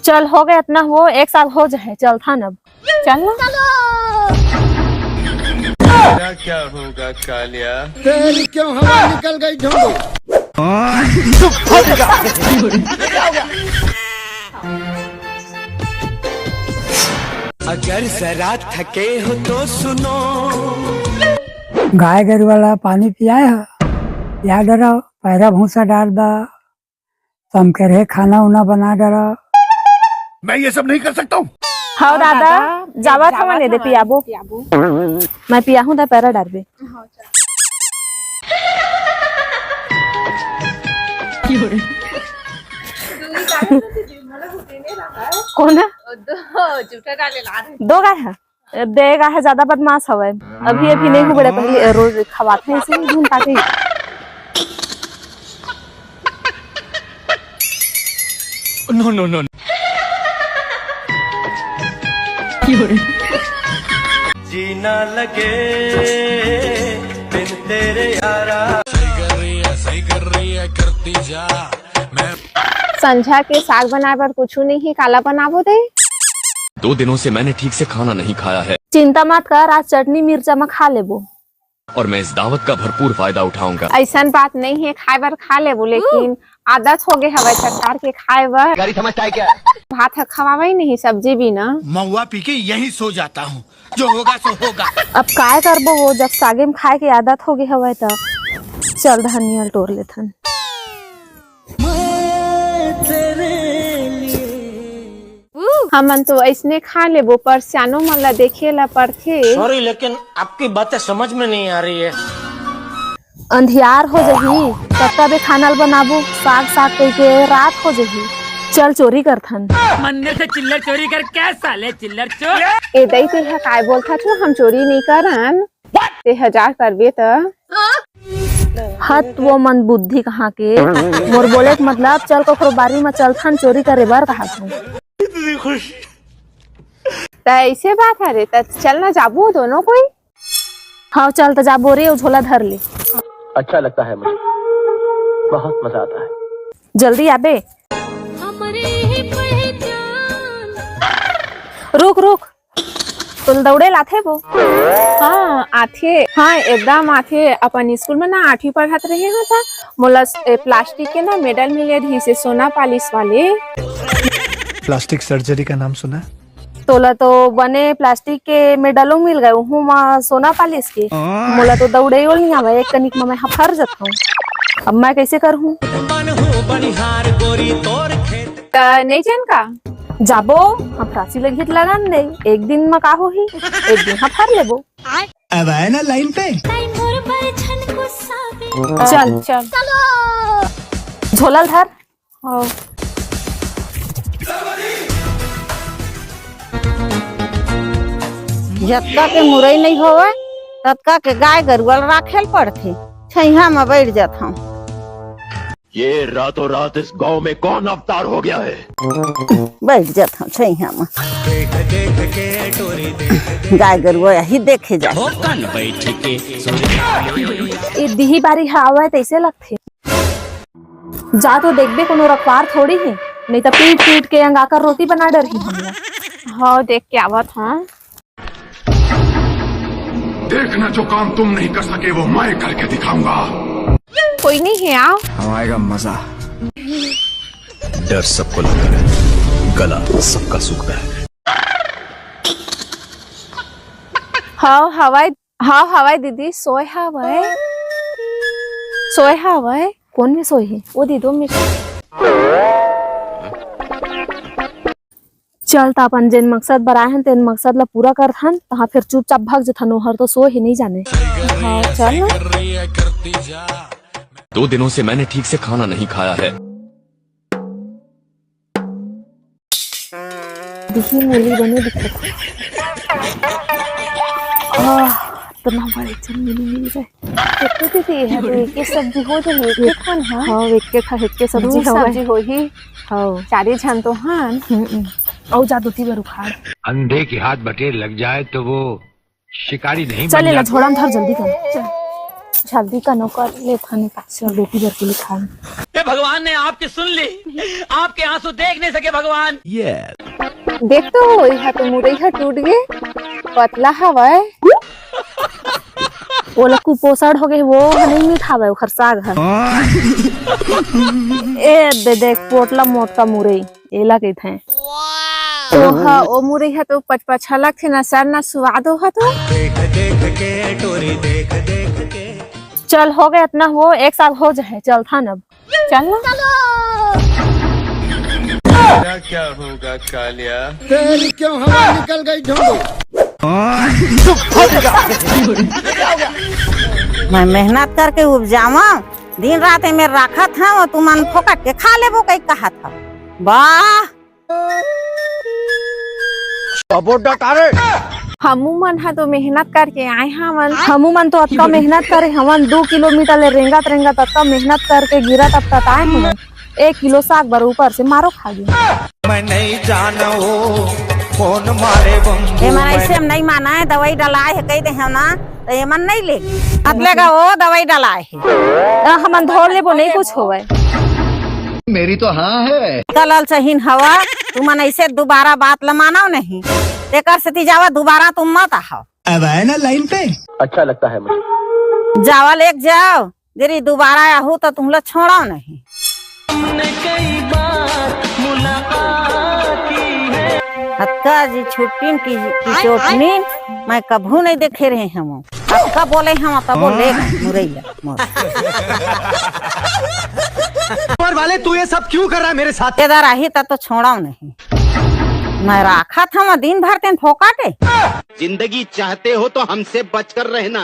चल हो गया इतना, वो एक साल हो जाए, चल था अब चल ना। क्या होगा कालिया? तेरी क्यों हवा निकल गई झोंडू? अगर जरा थके हो तो सुनो। गाय गरू वाला पानी पियाए है, पिया डरो, पैरा भूसा डाल दा, तम करे खाना उना बना डरो। मैं ये सब नहीं कर सकता हूँ। हाँ दादा, जावा था मैंने दे पियाबो, मैं पिया हूँ, पैरा डाल। कौन है? दो गाय है, देगा है, ज्यादा बदमाश हवे। अभी अभी नहीं हुए, पहले रोज खवाते हैं इसे ढूंढ पाते। No no no. जीना लगे बिन तेरे यारा। सही कर रही है करती जा। मैं संझा के साग बनाए पर कुछ नहीं, काला बनाबो दे। 2 दिनों से मैंने ठीक से खाना नहीं खाया है चिंता मत कर, आज चटनी मिर्चा में खा लेबो, और मैं इस दावत का भरपूर फायदा उठाऊंगा। ऐसा बात नहीं है, खाए बर खा लेबो, लेकिन आदत हो गए हवा सरकार के खाए बर। गाड़ी समझता है क्या? भात खवावा ही नहीं, सब्जी भी ना। महुआ पी के यहीं सो जाता हूँ, जो होगा सो होगा। अब काय करबो, वो जब सागे में खाए के आदत हो गई हवे तो चल धनिया टोर लेथन। हमन तो ऐसने खा लेबो, पर सियानो मन ला देखे ला पड़थे। सॉरी, लेकिन आपकी बातें समझ में नहीं आ रही है। अंधियार हो जही तब भी खाना बनाबो, साग साग कह के रात हो जही, चल चोरी करथन। मंदिर से चिल्लर चोरी कर क्या साले चिल्लर चोर? ए दई ते है काय बोलथा छु, हम चोरी नहीं करन। ते 1000 करबे त हत वो मन बुद्धि कहाँ के, मोर बोले के मतलब चल ककरो बारी में चलथन चोरी करे बर कहा तू। त ऐसे बात है रे, त चल ना जाबो दोनों कोई। हाँ चल तो जाबो रे, झोला धर ले। अच्छा लगता है मुझे, बहुत मजा आता है। जल्दी आबे। रुक रुक, तुम दौड़े लाथे वो? हाँ आथे, हाँ एकदम आथे। अपन स्कूल में ना 8वीं पढ़त रहे हो था, मोला प्लास्टिक के ना मेडल मिले रही से, सोना पालिश वाले। प्लास्टिक सर्जरी का नाम सुना? तोला तो बने प्लास्टिक के मेडलों मिल गए हूँ, माँ सोना पालिश के। मोला तो दौड़े नहीं आवा, एक कनिक में मैं हफर जाता हूँ, अब मैं कैसे करूँ? नहीं जान का जाबो, हम फांसी लगी लगान दे, एक दिन में का हो ही, एक दिन हफर लेबो। अब आए ना लाइन पे। चल चल झोला धर। हाँ जतका के मुरई नहीं होवे ततका के गाय गरुवल राखेल पड़थे, छैहा में बैठ जात हूँ। ये रातों रात इस गांव में कौन अवतार हो गया है? बैठ जात हूँ छैहा में, गाय गरुआ यही देखे जा। दिही बारी हवा तैसे लगथे, जा तो देखबे कोनो रखवार थोड़ी है, नहीं तो पीट पीट के अंगाकर रोटी बना डरही हमला। हाँ देख के आवत। हाँ देखना, जो काम तुम नहीं कर सके वो मैं करके दिखाऊंगा। कोई नहीं है, आओ। आएगा मजा। डर सबको लगता है, गला सबका सूखता है। हाँ हवाई दीदी, सोए हवाई, सोए हवाई। कौन में सोई है? वो दीदो मेरे। चल तो अपन जिन मकसद बनाए हैं तेन मकसद ला पूरा कर थन, तहाँ फिर चुपचाप भाग जथन, हर तो सो ही नहीं जाने। हाँ चल ना। 2 दिनों से मैंने ठीक से खाना नहीं खाया है। दिखी मूली बने दिक्कत इतना बड़ी चल मिल जाए। कितने दी है तो एक सब्जी हो जाए, एक कौन है? हाँ एक के सब्जी सब्जी हो ही। हाँ 4 जन तो हां। औ जादूती बर उखाड़। अंधे के हाथ बटेर लग जाए तो वो शिकारी नहीं बन चल जाता। झोड़ा धर जल्दी कर, जल्दी का नौकर ले थाने का रोटी बर के लिए खा। हे भगवान ने आपकी सुन ली, आपके आंसू देख नहीं सके भगवान। देख तो यह तो मुरैया टूट गए, पतला हवा है। वो लोग कुपोषण हो गए, वो नहीं मिठावे वो खरसाग है। ए दे देख पोटला मोटका मुरई एला के थे। तो हाँ ओ मुरैया तो पचपच हलक थे ना सर ना स्वाद हो तो। चल हो गया इतना, वो एक साथ हो जाए, चल था न चल ना। क्या होगा कालिया? मैं मेहनत करके उपजावा, दिन रात में रखा था और तुम मन फोकट के खा लेबो कहीं कहा था। वाह हमू मन हा तो मेहनत करके आए हमन। हमू मन तो अतका मेहनत करे, हमन 2 किलोमीटर ले रेंगत रेंगत अतका मेहनत करके गिरत अब तक आए हमन। 1 किलो साग बर ऊपर से मारो खा गया। मैं नहीं जाना वो कौन मारे बम। ये मन ऐसे हम नहीं माना है, दवाई डलाए है कही दे हम ना, तो ये मन नहीं लेगी। अब लेगा वो दवाई डलाए है, हमन धो लेबो नहीं कुछ होवे। मेरी तो हाँ है। कलल सहीन हवा, तुम मन ऐसे दोबारा बात लमाना नहीं, तेकर से जावा दोबारा तुम मत आओ। अब आए ना लाइन पे। अच्छा लगता है मुझे। जावा लेक जाओ, जरी दोबारा आहू तो तुम लोग छोड़ो नहीं। अक्का जी छुट्टी की चोटनी मैं कभू नहीं देखे रहे हम। अक्का बोले हम तब बोले मुरैया वाले तू ये सब क्यों कर रहा है मेरे साथ? इधर आई तो छोड़ो नहीं। मैं रखा था मैं दिन भर तेन फोकाटे। जिंदगी चाहते हो तो हमसे बचकर रहना।